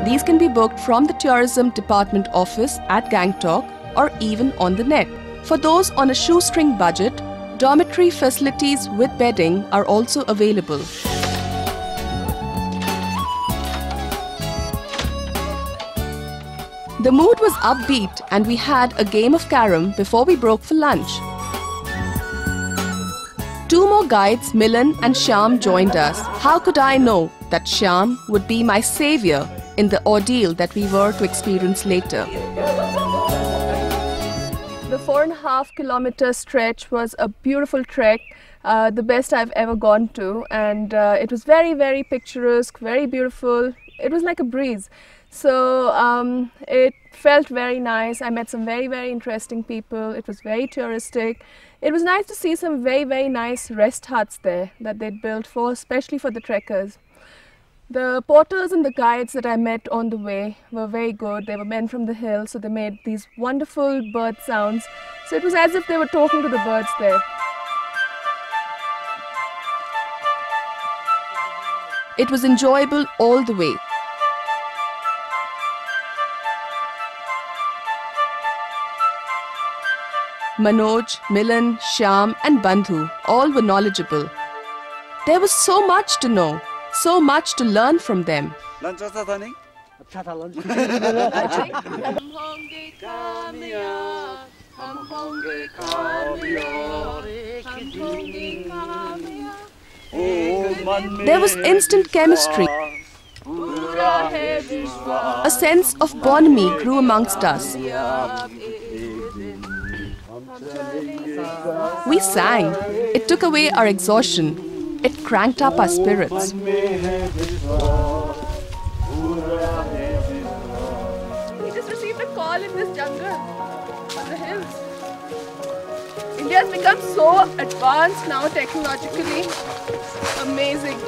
These can be booked from the Tourism Department office at Gangtok or even on the net. For those on a shoestring budget, dormitory facilities with bedding are also available. The mood was upbeat and we had a game of carom before we broke for lunch. Two more guides, Milan and Shyam, joined us. How could I know that Shyam would be my savior in the ordeal that we were to experience later? The 4.5 kilometer stretch was a beautiful trek, the best I've ever gone to, and it was very, very picturesque, very beautiful. It was like a breeze. So it felt very nice. I met some very, very interesting people. It was very touristic. It was nice to see some very, very nice rest huts there that they'd built for, especially for the trekkers. The porters and the guides that I met on the way were very good. They were men from the hills, so they made these wonderful bird sounds. So it was as if they were talking to the birds there. It was enjoyable all the way. Manoj, Milan, Shyam and Bandhu all were knowledgeable. There was so much to know, so much to learn from them. Lunch was happening? There was instant chemistry. A sense of bonhomie grew amongst us. We sang. It took away our exhaustion. It cranked up our spirits. We just received a call in this jungle on the hills. India has become so advanced now technologically. Amazing.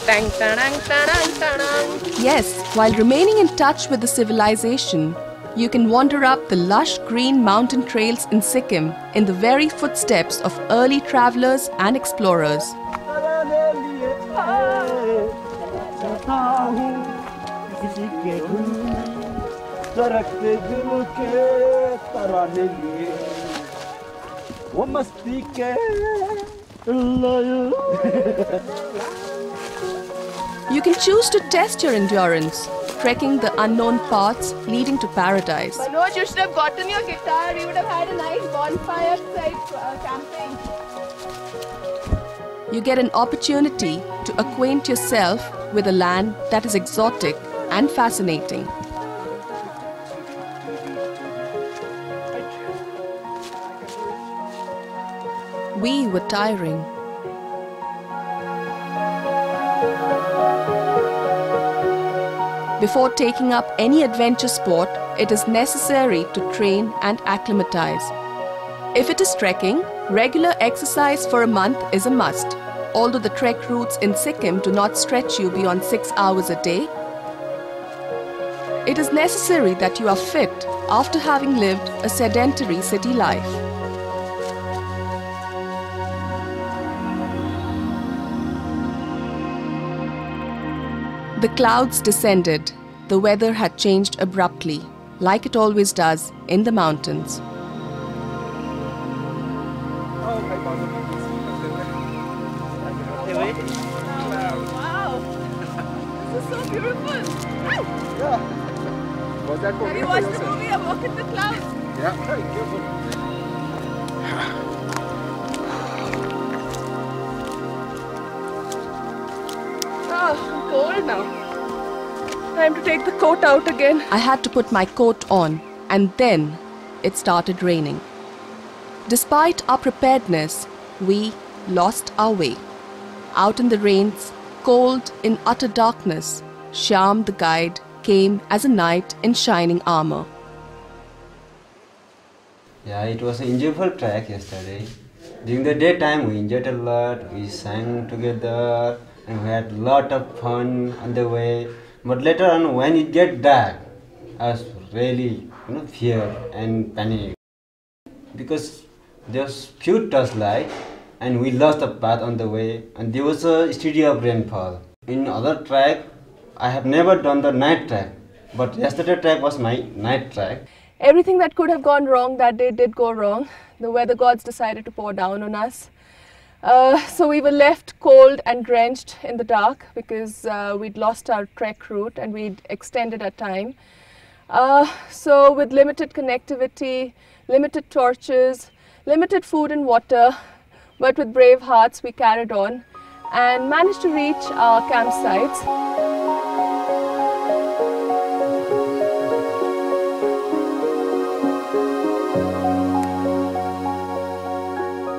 Tang, tarang, tarang, tarang. Yes, while remaining in touch with the civilization, you can wander up the lush green mountain trails in Sikkim in the very footsteps of early travelers and explorers. You can choose to test your endurance, trekking the unknown paths leading to paradise. Manoj, you should have gotten your guitar. We would have had a nice bonfire type camping. You get an opportunity to acquaint yourself with a land that is exotic and fascinating. We were tiring. Before taking up any adventure sport, it is necessary to train and acclimatize. If it is trekking, regular exercise for a month is a must. Although the trek routes in Sikkim do not stretch you beyond 6 hours a day, it is necessary that you are fit after having lived a sedentary city life. The clouds descended. The weather had changed abruptly, like it always does in the mountains. Wow! This is so beautiful! Yeah. Was that Have you watched the movie A Walk in the Clouds? Yeah, careful. Oh, I'm cold now. Time to take the coat out again. I had to put my coat on, and then it started raining. Despite our preparedness, we lost our way. Out in the rains, cold in utter darkness, Shyam the guide came as a knight in shining armor. Yeah, it was an enjoyable trek yesterday. During the daytime, we enjoyed a lot. We sang together, and we had a lot of fun on the way. But later on, when it get dark, I was really, fear and panic because there's few touch light, and we lost the path on the way, and there was a steady of rainfall. In other track, I have never done the night track, but yesterday track was my night track. Everything that could have gone wrong that day did go wrong. The weather gods decided to pour down on us. So we were left cold and drenched in the dark because we'd lost our trek route and we'd extended our time. So with limited connectivity, limited torches, limited food and water, but with brave hearts we carried on and managed to reach our campsites.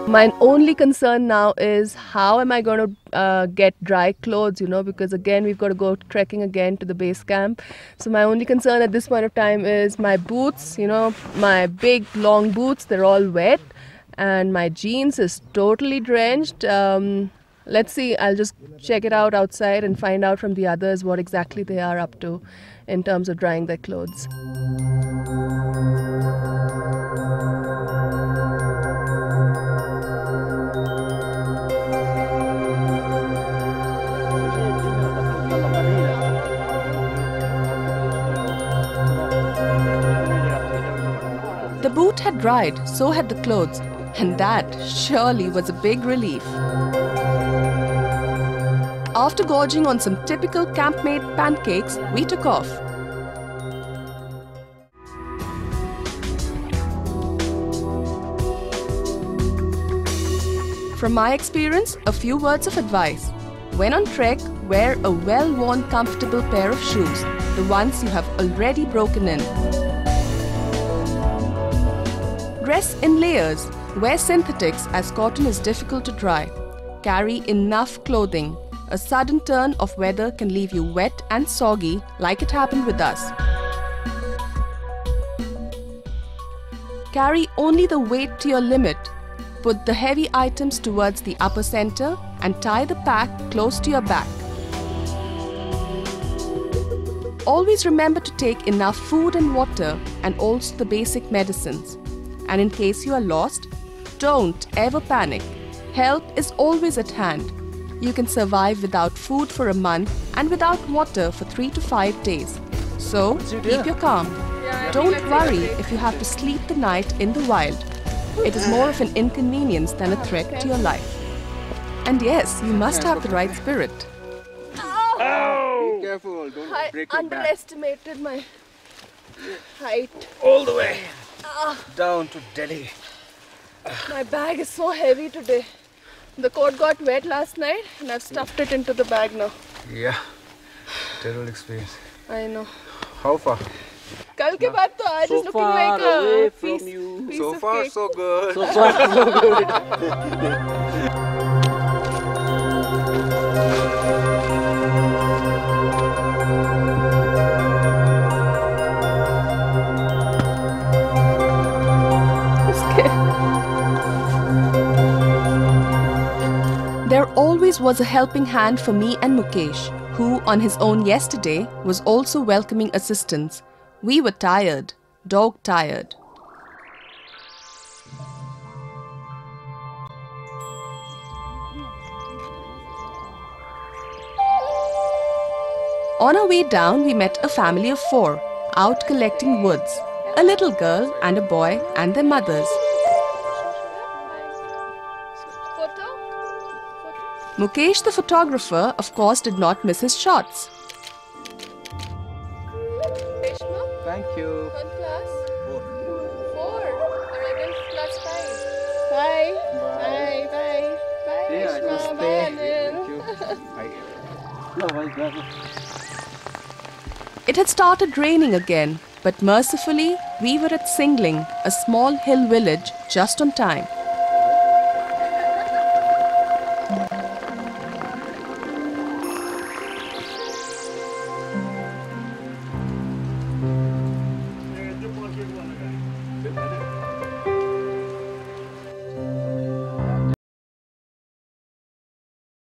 My only concern now is how am I going to get dry clothes, you know, because again we've got to go trekking again to the base camp. So my only concern at this point of time is my boots, you know, my big long boots, they're all wet and my jeans is totally drenched. Let's see, I'll just check it out outside and find out from the others what exactly they are up to in terms of drying their clothes. The boot had dried, so had the clothes, and that surely was a big relief. After gorging on some typical camp-made pancakes, we took off. From my experience, a few words of advice. When on trek, wear a well-worn, comfortable pair of shoes, the ones you have already broken in. Dress in layers. Wear synthetics as cotton is difficult to dry. Carry enough clothing. A sudden turn of weather can leave you wet and soggy like it happened with us. Carry only the weight to your limit. Put the heavy items towards the upper center and tie the pack close to your back. Always remember to take enough food and water and also the basic medicines. And in case you are lost, don't ever panic. Help is always at hand. You can survive without food for a month and without water for 3 to 5 days. So, keep your calm. Don't worry if you have to sleep the night in the wild. It is more of an inconvenience than a threat to your life. And yes, you must have the right spirit. Be careful, don't I break your back. underestimated my height. All the way down to Delhi. My bag is so heavy today. The coat got wet last night and I've stuffed it into the bag now. Yeah, terrible experience. I know. How far? Kal ke baad to aaj is looking like a piece So of far, cake. so good. So far, so good. There always was a helping hand for me and Mukesh, who on his own yesterday was also welcoming assistance. We were tired, dog tired. On our way down, we met a family of 4, out collecting woods. A little girl and a boy and their mothers. Mukesh, the photographer, of course, did not miss his shots. Thank you. One class? 4. 4. Arabian class 5. Bye. Bye. Bye. Bye. Yeah, Reshma. just Bye, stay. Anil. Thank you. It had started raining again, but mercifully, we were at Singling, a small hill village, just on time.